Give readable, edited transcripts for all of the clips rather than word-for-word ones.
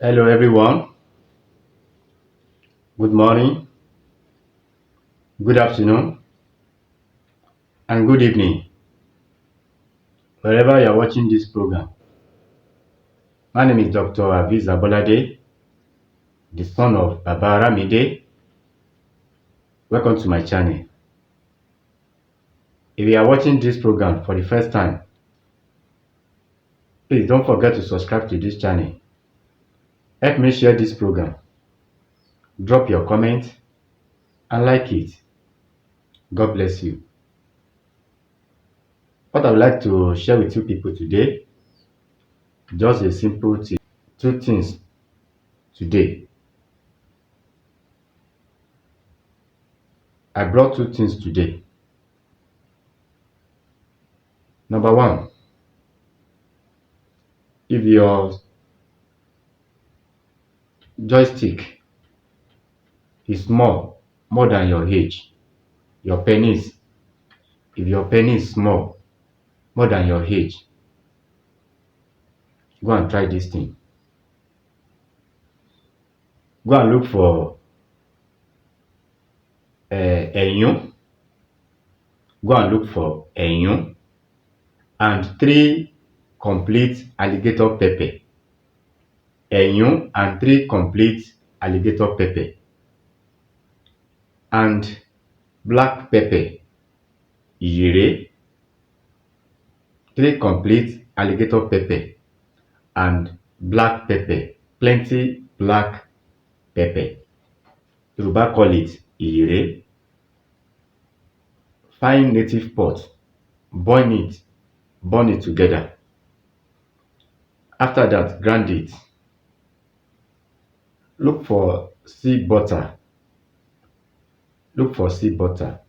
Hello, everyone. Good morning, good afternoon, and good evening, wherever you are watching this program. My name is Dr. Aviz Abolade, the son of Baba Ramide. Welcome to my channel. If you are watching this program for the first time, please don't forget to subscribe to this channel. Help me share this program. Drop your comment and like it. God bless you. What I would like to share with you people today, just a simple thing. Two things today. I brought two things today. Number one, if your joystick is more than your age, your penis, if your penis is small, more than your age, go and try this thing. Go and look for ẹ̀yún. Go and look for ẹ̀yún and 3 complete alligator pepper. Ẹ̀yún and 3 complete alligator pepper. And black pepper. Ìyèré. 3 complete alligator pepper and black pepper. Plenty black pepper. Yoruba call it ìyèré. Find native pot, burn it together. After that, grind it. Look for sea butter. Look for sea butter.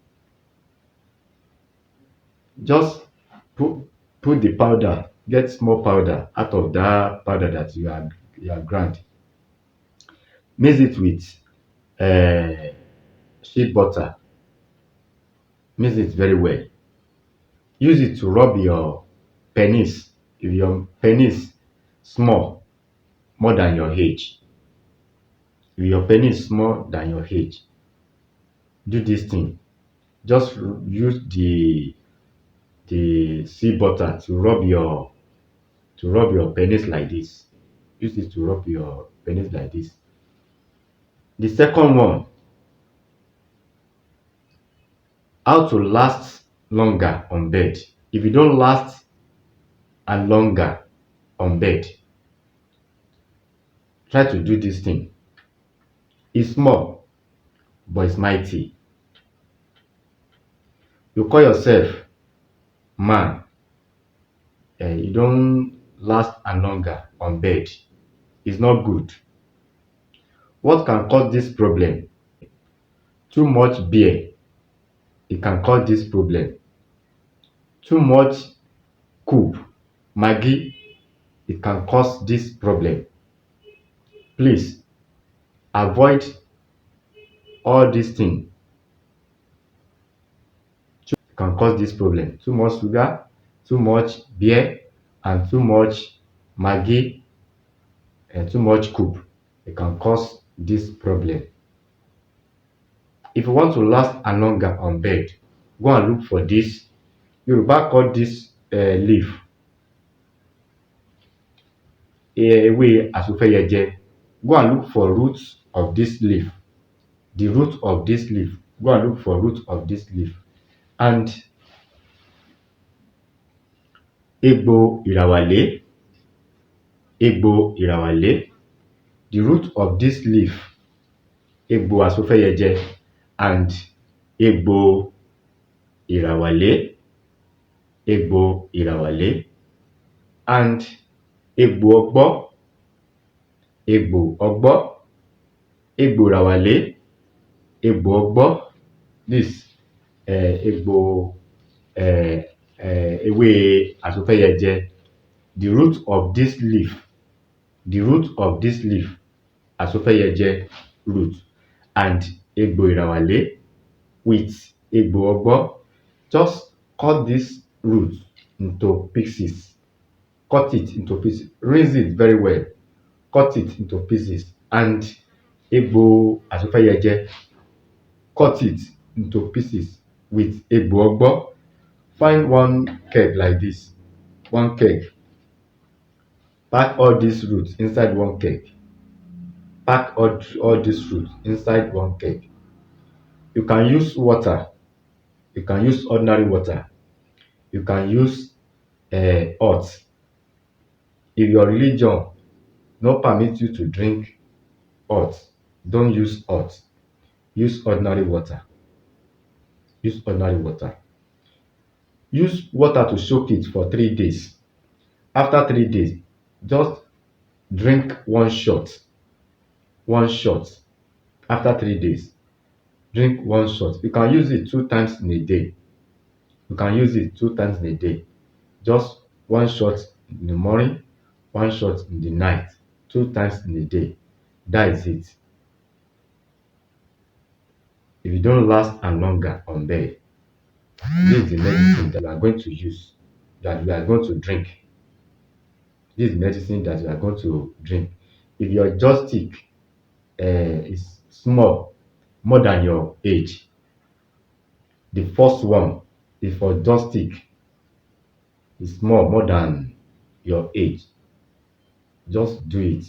Just put the powder, get small powder out of that powder that you are grind. Mix it with shea butter. Mix it very well. Use it to rub your penis. If your penis small, more than your age. If your penis small than your age, do this thing. Just use the sea butter to rub your penis like this. Use it to rub your penis like this. The second one, how to last longer on bed. If you don't last and longer on bed, try to do this thing. It's small, but it's mighty. You call yourself man, you don't last and longer on bed. It's not good. What can cause this problem? Too much beer, it can cause this problem. Too much cube, maggi, it can cause this problem. Please avoid all these things. It can cause this problem. Too much sugar, too much beer, and too much maggi, and too much cube. It can cause this problem. If you want to last and longer on bed, go and look for this. Yoruba call this leaf ewé asofẹ́yẹjẹ. Go and look for roots of this leaf. The root of this leaf. Go and look for root of this leaf. And egbò ìràwàlé. Egbò ìràwàlé. The root of this leaf. Egbò asofẹ́yẹjẹ and egbò ìràwàlé. Egbò ìràwàlé and egbò ọgbọ́. Egbò ọgbọ́. Egbò ìràwàlé. Egbò ọgbọ́. This egbò ewé asofẹ́yẹjẹ. The root of this leaf. The root of this leaf. Asofẹ́yẹjẹ root and egbò ìràwàlé with egbò ọgbọ́. Just cut this root into pieces. Cut it into pieces. Rinse it very well. cut it into pieces. And egbo asofeyeje, cut it into pieces with egbo ogbo. Find one keg like this, one keg. Pack all these roots inside one keg. Pack all these roots inside one keg. You can use water. You can use ordinary water. You can use hot. If your religion no permit you to drink hot, don't use hot. Use ordinary water. Use ordinary water. Use water to soak it for 3 days. After 3 days, just drink one shot. One shot. After 3 days, drink one shot. You can use it 2 times in a day. You can use it 2 times in a day. Just one shot in the morning, one shot in the night, 2 times in a day. That is it. If you don't last and longer on bed, this is the medicine that you are going to use, that you are going to drink. This is medicine that you are going to drink. If your joystick is small, more than your age, the first one is for joystick is small, more than your age. Just do it.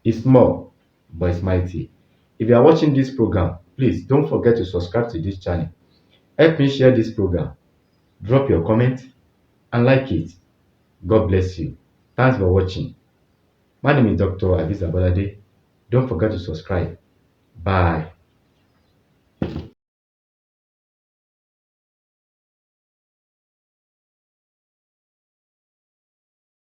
It's small, but it's mighty. If you are watching this program, please don't forget to subscribe to this channel. Help me share this program. Drop your comment and like it. God bless you. Thanks for watching. My name is Dr. Aviz Abolade. Don't forget to subscribe. Bye.